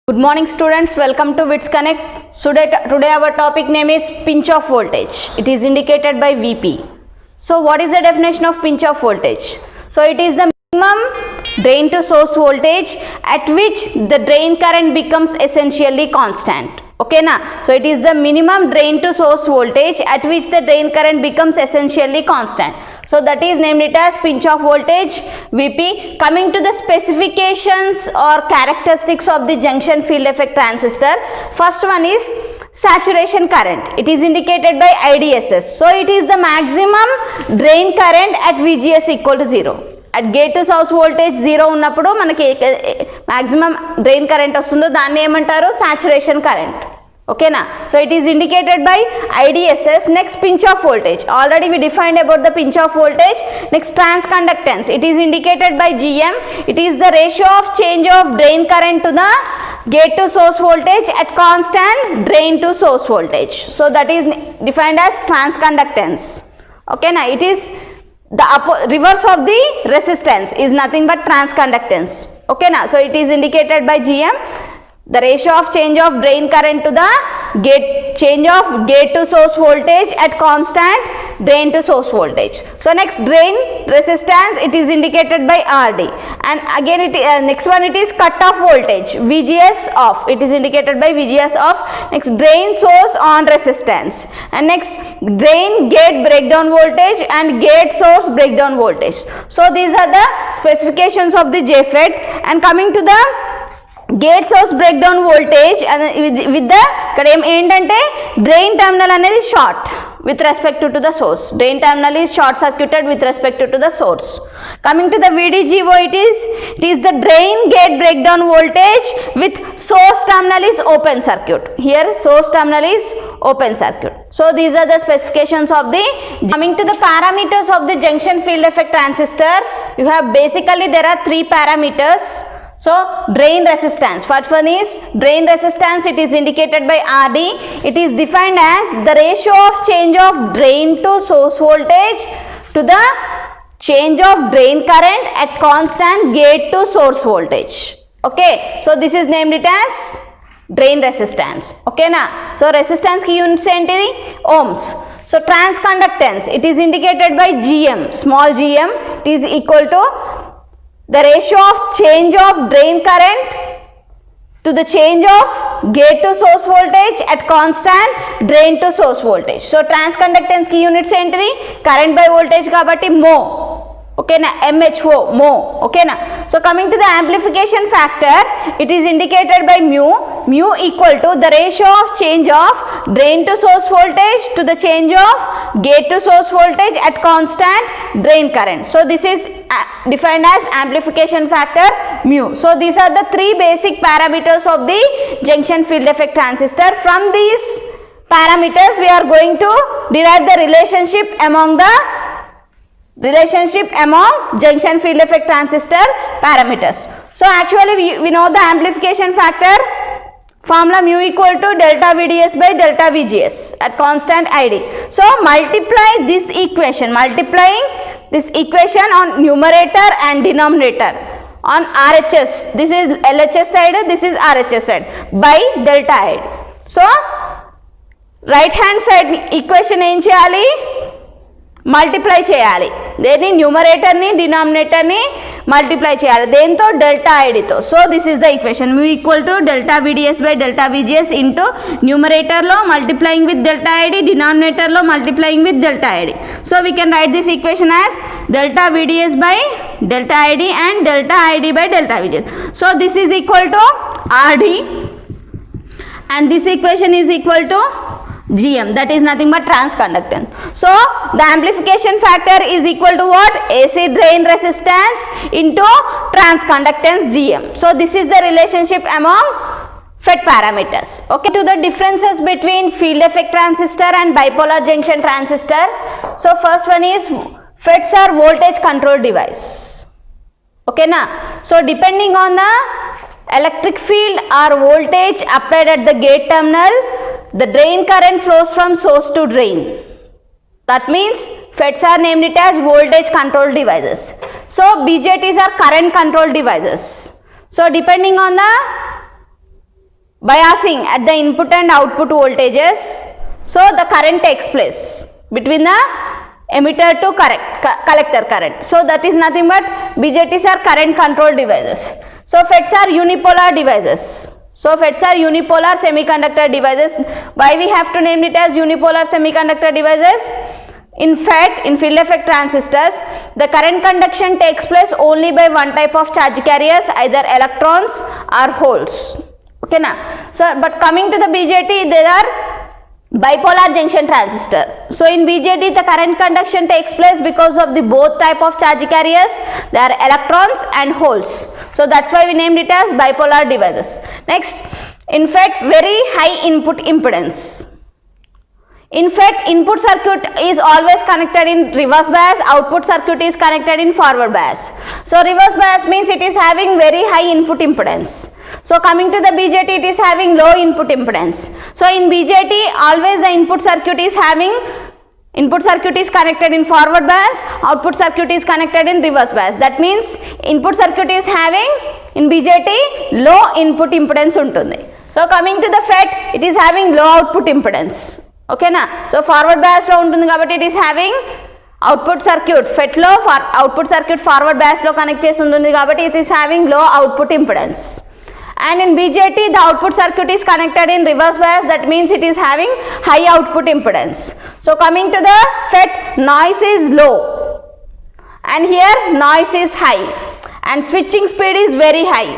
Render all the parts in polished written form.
Good morning students, welcome to Witsconnect. Today our topic name is pinch off voltage. It is indicated by Vp. So what is the definition of pinch off voltage? So it is the minimum drain to source voltage at which the drain current becomes essentially constant. Okay na? So it is the minimum drain to source voltage at which the drain current becomes essentially constant. So that is named it as pinch off voltage Vp. Coming to the specifications or characteristics of the junction field effect transistor. First one is saturation current. It is indicated by IDSS. So it is the maximum drain current at VGS equal to 0. At gate to source voltage 0 ఉన్నప్పుడు మనకి maximum drain current వస్తుందో దాన్ని ఏమంటారు saturation current. Okay na? So it is indicated by IDSS. Next, pinch off voltage. Already we defined about the pinch off voltage. Next, transconductance. It is indicated by GM. It is the ratio of change of drain current to the gate to source voltage at constant drain to source voltage. So that is defined as transconductance. Okay na? It is the reverse of the resistance is nothing but transconductance. Okay na? So it is indicated by GM. The ratio of change of drain current to the change of gate to source voltage at constant drain to source voltage. So next, drain resistance, it is indicated by RD, and again next one it is cut off voltage VGS off. It is indicated by VGS off. Next, drain source on resistance, and next, drain gate breakdown voltage and gate source breakdown voltage. So these are the specifications of the JFET. And coming to the gate source breakdown voltage with the ఇక్కడ ఏంటంటే drain terminal అనేది short with respect to the source. Drain terminal is short circuited with respect to the source. Coming to the VDGO, it is the drain gate breakdown voltage with source terminal is open circuit. Here source terminal is open circuit. So these are the specifications of the. Coming to the parameters of the junction field effect transistor, you have basically there are three parameters. So drain resistance, first one is drain resistance. It is indicated by RD. It is defined as the ratio of change of drain to source voltage to the change of drain current at constant gate to source voltage. Okay, so this is named it as drain resistance. Okay na? So resistance ki units entidi ohms. So transconductance, it is indicated by GM, small gm. It is equal to the ratio of change of drain current to the change of gate to source voltage at constant drain to source voltage. So transconductance ki units entidi current by voltage kabatti mho. Okay na? MHO, mho. Okay na? So coming to the amplification factor, it is indicated by mu equal to the ratio of change of drain to source voltage to the change of gate to source voltage at constant drain current. So this is defined as amplification factor mu. So these are the three basic parameters of the junction field effect transistor. From these parameters we are going to derive the relationship among junction field effect transistor parameters. So actually we know the amplification factor formula mu equal to delta VDS by delta VGS at constant ID. So multiplying this equation on numerator and denominator on RHS, this is LHS side, this is RHS side, by delta ID. So right hand side equation em cheyali, multiply చేయాలి. దేని న్యూమరేటర్ని డినామినేటర్ని multiply చేయాలి దేంతో delta ఐడితో. So this is the equation mu equal to delta VDS by delta VGS into న్యూమరేటర్లో multiplying with delta ID, డినామినేటర్లో multiplying with delta ID. So we can write this equation as delta VDS by delta ID and delta ID by delta VGS. So this is equal to RD and this equation is equal to GM, that is nothing but transconductance. So the amplification factor is equal to what? AC drain resistance into transconductance GM. So this is the relationship among FET parameters. Okay, to the differences between field effect transistor and bipolar junction transistor. So first one is FETs are voltage control device. Okay na? So depending on the electric field or voltage applied at the gate terminal, the drain current flows from source to drain. That means FETs are named it as voltage control devices. So BJTs are current control devices. So depending on the biasing at the input and output voltages. So the current takes place between the emitter to collector current. So that is nothing but BJTs are current control devices. So FETs are unipolar devices. So FETs are unipolar semiconductor devices. Why we have to name it as unipolar semiconductor devices? In fact, in field effect transistors, the current conduction takes place only by one type of charge carriers, either electrons or holes. Okay na? So but coming to the BJT, there are bipolar junction transistor. So in BJT, the current conduction takes place because of the both type of charge carriers. They are electrons and holes. So that's why we named it as bipolar devices. Next, in fact, very high input impedance. In fact, input circuit is always connected in reverse bias, output circuit is connected in forward bias. So reverse bias means it is having very high input impedance. So coming to the BJT, it is having low input impedance. So in BJT, always the input circuit is connected in forward bias, output circuit is connected in reverse bias. That means input circuit is having in BJT low input impedance untundi. So coming to the FET, it is having low output impedance. Okay na? So forward bias lo untundi kabatti it is having output circuit FET lo output circuit forward bias lo connect chesi untundi kabatti it is having low output impedance. And in BJT, the output circuit is connected in reverse bias, that means it is having high output impedance. So coming to the FET, noise is low and here noise is high and switching speed is very high.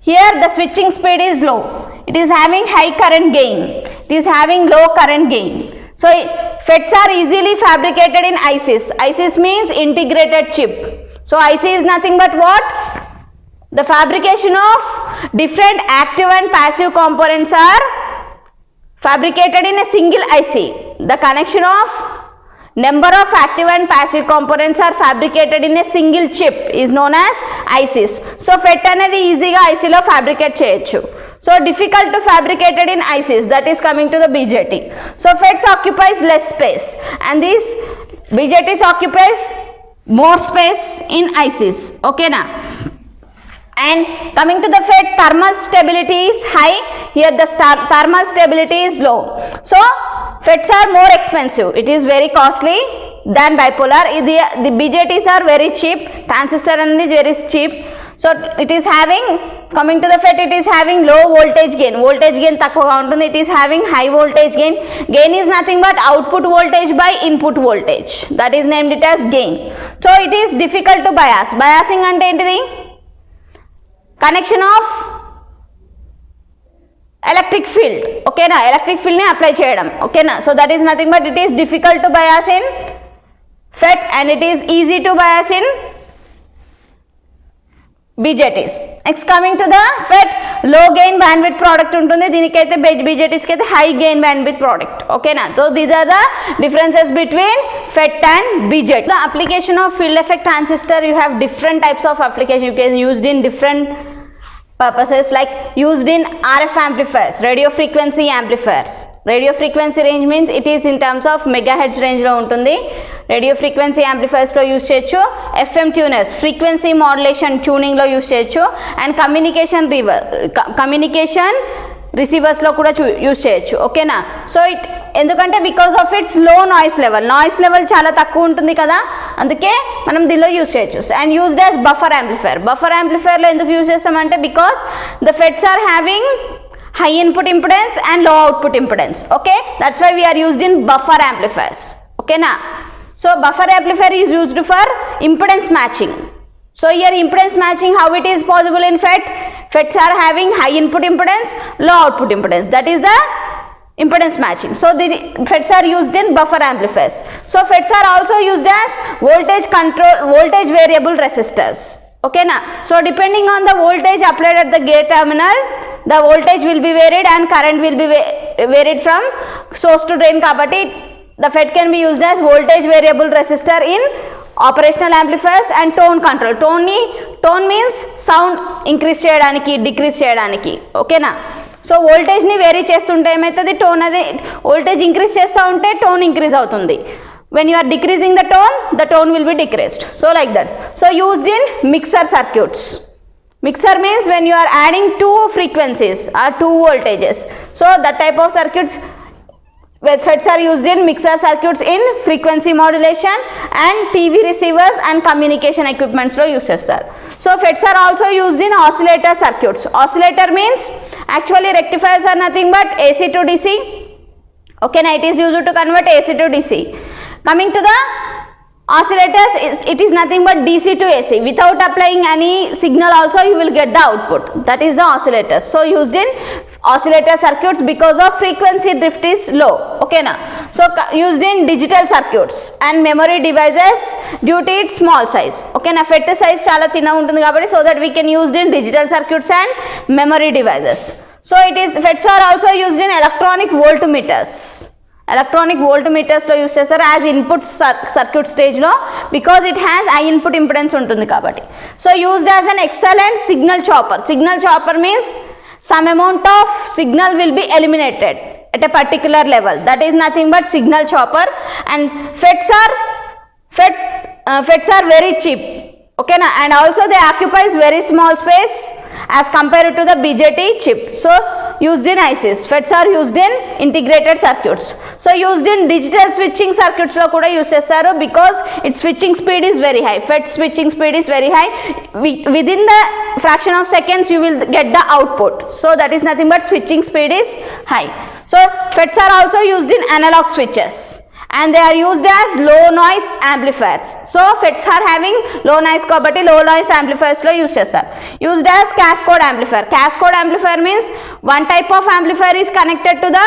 Here the switching speed is low. It is having high current gain. It is having low current gain. So FETs are easily fabricated in ICs. ICs means integrated chip. So IC is nothing but what? The fabrication of different active and passive components are fabricated in a single IC. The connection of number of active and passive components are fabricated in a single chip is known as ICs. So FET anedi easy ga IC lo fabricate cheyochu. So difficult to fabricated in ICs, that is coming to the BJT. So FETs occupies less space and these BJTs occupies more space in ICs. Okay na? And coming to the FET, thermal stability is high, here the thermal stability is low. So FETs are more expensive, it is very costly than bipolar. The BJTs are very cheap, transistor is very cheap. So it is having, coming to the FET, it is having low voltage gain. Voltage gain takkuva untundi, it is having high voltage gain. Gain is nothing but output voltage by input voltage, that is named it as gain. So it is difficult to bias. Biasing ante entidi? Connection of electric field. Okay na? Electric field ni apply cheyadam. Okay na? So that is nothing but it is difficult to bias in FET and it is easy to bias in BJTs. Next coming to the FET, low gain bandwidth product untundi, దీనికైతే BJTs కైతే high gain bandwidth product. Okay na? So these are the differences between FET and BJT. The application of field effect transistor, you have different types of application. You can use in different purposes, like used in RF amplifiers, radio frequency amplifiers. Radio frequency range means it is in terms of megahertz range lo untundi. Radio frequency amplifiers lo use cheyochu. FM tuners, frequency modulation tuning lo use cheyochu. And communication receivers lo kuda use cheyochu. Okay na? So it endukante because of its low noise level చాలా తక్కువ ఉంటుంది కదా, అందుకే మనం దీనిలో use చేయొచ్చు. And used as buffer amplifier లో ఎందుకు యూజ్ చేస్తామంటే because the FETs are having high input impedance and low output impedance. Okay, that's why we are used in buffer amplifiers. Okay na? So buffer amplifier is used for impedance matching. So here impedance matching, how it is possible in FET? FETs are having high input impedance, low output impedance, that is the impedance matching. So the FETs are used in buffer amplifiers. So FETs are also used as voltage variable resistors. Okay na? So depending on the voltage applied at the gate terminal, the voltage will be varied and current will be varied from source to drain kabatti the FET can be used as voltage variable resistor in operational amplifiers and tone control. Tone means sound increase cheyadaniki, decrease cheyadaniki. Okay na? So voltage ni vary chestunte emaitadi tone adi voltage increase chesta unte tone increase avutundi. When you are decreasing the tone will be decreased. So like that. So used in mixer circuits. Mixer means when you are adding two frequencies or two voltages. So that type of circuits, FETs are used in mixer circuits in frequency modulation and TV receivers and communication equipments lo use chestar. So FETs are also used in oscillator circuits. Oscillator means actually rectifiers are nothing but AC to DC. Okay, now it is used to convert AC to DC. Coming to the oscillators, it is nothing but DC to AC. Without applying any signal also you will get the output. That is the oscillators. So used in oscillator circuits because of frequency drift is low. Okay na. So used in digital circuits and memory devices due to its small size. Okay na. FET size chala chinna untundi kabatti, so that we can use in digital circuits and memory devices. So FETs are also used in electronic voltmeters. Electronic voltmeters lo use chestar as input circuit stage lo, because it has high input impedance untundi kabatti. So used as an excellent signal chopper. Signal chopper means some amount of signal will be eliminated at a particular level. That is nothing but signal chopper. And FETs are very cheap. Okay na, and also they occupies very small space as compared to the BJT chip. So used in ICs. FETs are used in integrated circuits. So used in digital switching circuits lo kuda use chestaru because its switching speed is very high. FET switching speed is very high. Within the fraction of seconds you will get the output. So that is nothing but switching speed is high. So FETs are also used in analog switches, and they are used as low noise amplifiers. So FETs are having low noise kabatti low noise amplifiers lo use chestar. Used as cascode amplifier. Cascode amplifier means one type of amplifier is connected to the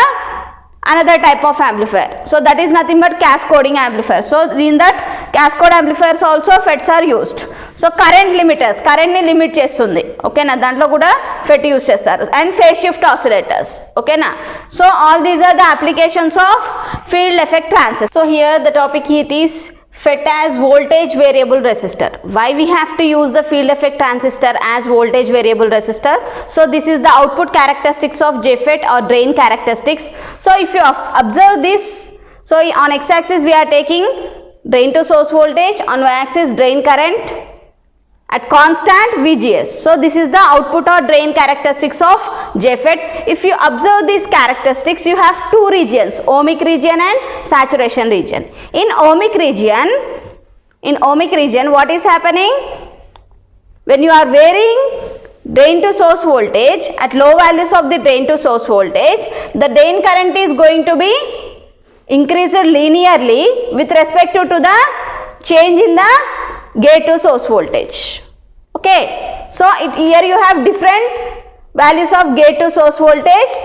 another type of amplifier. So that is nothing but cascoding amplifier. So in that cascode amplifiers also FETs are used. So current limiters, current ni limit chestundi. Okay na, dantlo kuda FET use chestaru. And phase shift oscillators. Okay na. So all these are the applications of field effect transistor. So here the topic is FET as voltage variable resistor. Why we have to use the field effect transistor as voltage variable resistor? So this is the output characteristics of JFET or drain characteristics. So if you observe this, so on x-axis we are taking drain to source voltage, on y-axis drain current at constant VGS. So this is the output or drain characteristics of JFET. If you observe these characteristics, you have two regions, ohmic region and saturation region. In ohmic region, what is happening? When you are varying drain to source voltage at low values of the drain to source voltage, the drain current is going to be increased linearly with respect to the change in the gate to source voltage. Okay, so here you have different values of gate to source voltage.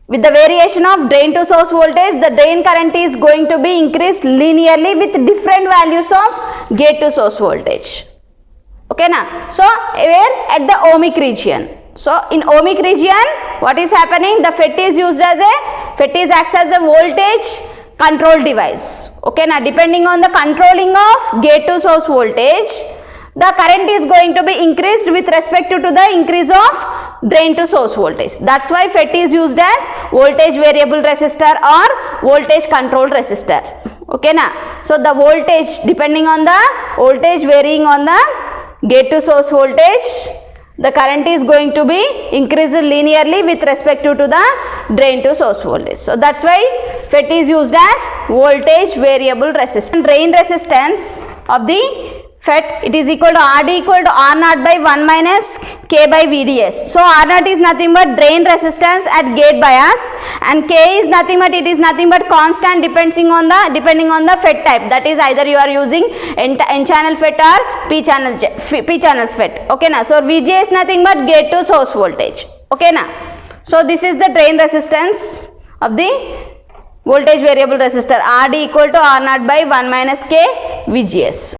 With the variation of drain to source voltage, the drain current is going to be increased linearly with different values of gate to source voltage. Okay na. So where at the ohmic region. So in ohmic region, what is happening? The FET is acts as a voltage control device. Okay na. Depending on the controlling of gate to source voltage, the current is going to be increased with respect to the increase of drain to source voltage. That's why FET is used as voltage variable resistor or voltage control resistor. Okay na. So the voltage, depending on the voltage varying on the gate to source voltage, the current is going to be increased linearly with respect to the drain to source voltage. So that's why FET is used as voltage variable resistance. Drain resistance of the FET, it is equal to RD equal to R0 by 1 minus K by VDS. So R0 is nothing but drain resistance at gate bias, and K is nothing but constant depending on the FET type. That is either you are using N channel FET or P channels FET. Okay na. So VG is nothing but gate to source voltage. Okay na. So this is the drain resistance of the voltage variable resistor. RD equal to R0 by 1 minus K VGS.